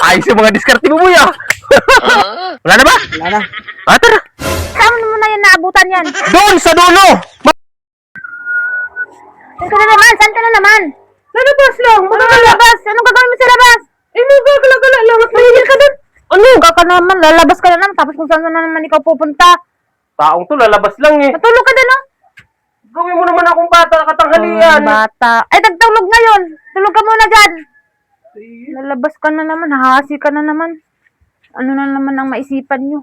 Ayos yung mga diskarte mo, Boy, ah. Wala na ba? Wala na. Tara. Saan mo na yan naabutan yan? Doon sa dulo. Saan ka na naman? Saan ka na naman? Sa labas lang. Labas? Anong gagawin mo sa labas? Magagala lang. Tumigil ka dun. Ano? Ka naman, lalabas ka na naman. Tapos kung saan na naman ikaw pupunta. Taong to, lalabas lang eh. Matulog ka dun, oh. Gawin mo naman akong bata, katanghalian. Bata. Ay, tagtulog ngayon. Tulog ka muna dyan. Lalabas ka na naman. Hahasi ka na naman. Ano na naman ang maisipan nyo?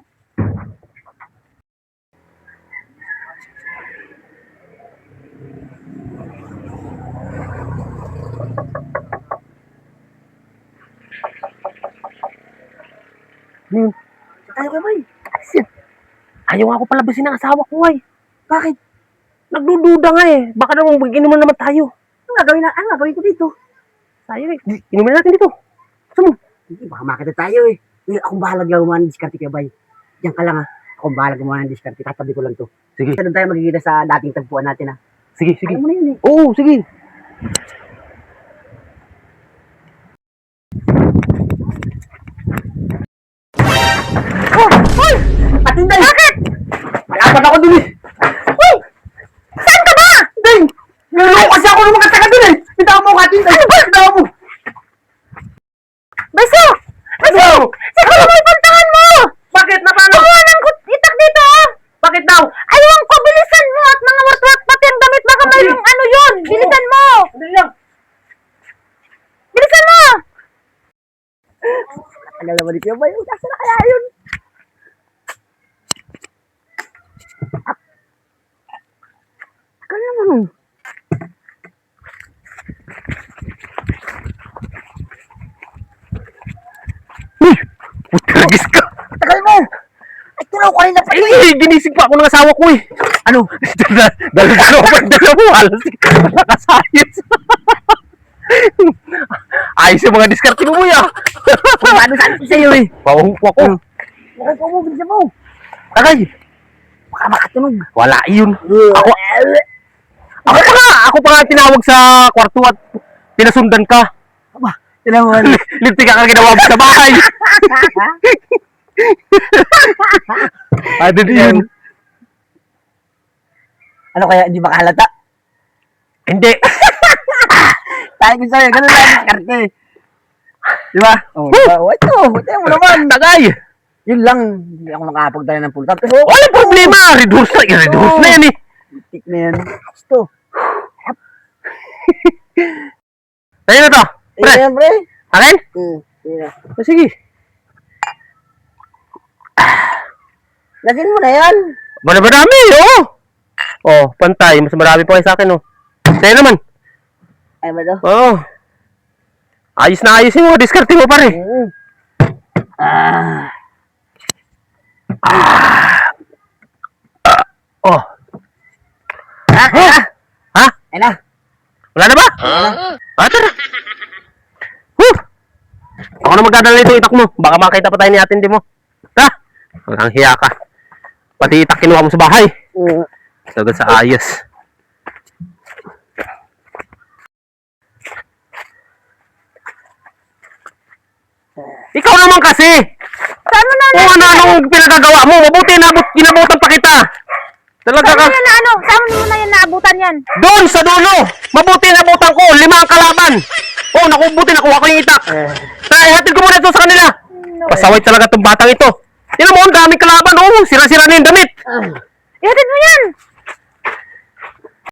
Tayo ka, Bay. Ayaw nga ako palabasin ng asawa ko, ay. Bakit? Nagdududa nga eh. Baka naman mag-inuman naman tayo. Ang gagawin ko dito? Tayo eh. Inumin natin dito. Gusto mo? Hindi, baka makita tayo eh. Akong bahala gumawa ng diskarte kay Bay. Diyan ka lang ah. Akong bahala gumawa ng diskarte. Tatabi ko lang to. Sige. Doon tayo magkikita sa dating tagpuan natin ah. Sige, sige. Ayaw mo na yun eh. Oo, sige. Patinday! Bakit? Malapat ako dun eh. Uy! Saan ka ba? Ding! Niloko kasi ako ng mga taga dun eh. Bitaw mo katinday. Bitaw mo. Beso! Beso! Siguro may puntahan mo! Bakit na paano? Kumuha ng itak dito, oh! Bakit daw? Ayaw ko, bilisan mo! At mga wartwat pati ang damit, baka mayroong ano yun! Bilisan mo! Hindi lang. Bilisan mo! Tagal naman ni Kuya Bay. Kasi na kaya yun. Tagal naman oh. Utragis ka. Tagal mo! Ay, tunaw ko kanina pa yun. Eh, ginising pa ako ng asawa ko eh. Ano? Dalawa mo. Halos nakasayos. Ayos yung mga diskarte mo, Boy, ah. Paano saan ko sa'yo eh? Pahupo ako. Bakit ko mo? Bilisan mo. Tagay. Baka makatunog. Wala yun. Ako pa nga tinawag sa kwarto at pinasundan ka. Aba, tinawan. Linti ka ginawa mo sa bahay. Ano din yun? Ano kaya, hindi makahalata? Hindi. Tayo ko sa'yo, ganun lang ang diskarte. Di ba? Oh, diba? Ito mo naman. Tagay. Yun lang, hindi ako nakapagdala ng pull top. Pero, Walang problema. Reduce na yan eh. tik na yan. Gusto. Tayo na to. Pre. Yan, pre. Akin? Sige. Sige. Lagyan mo na yan. Marami, oh. Oh, pantay. Mas marami pa kayo sa akin, oh. Sa'yo naman. Ay ba to? Oh. Ayos na ayos yung mga diskarte mo, pare. Oh. Ha? Ay na. Wala na ba? Tara. Woo! Ako na magdadala nito itak mo. Baka makita pa tayo ni atin, di mo. Ha? Walang hiya ka. Pati itak kinuha mo sa bahay. Sagad sa ayos. Ikaw naman kasi! Saan mo na Kung ano-anong pinagagawa mo, mabuti inabutan pa kita. Talaga Saan ka. mo na ano? Saan mo na yan naabutan yan? Doon sa dulo! Mabuti inabutan ko! 5 ang kalaban! Oh, nakubuti, nakuha ko yung itak. Tara, ihatid ko muna ito sa kanila. Pasaway talaga itong batang ito. Tinan mo, ang daming kalaban. Oh, sira-sira na yung damit.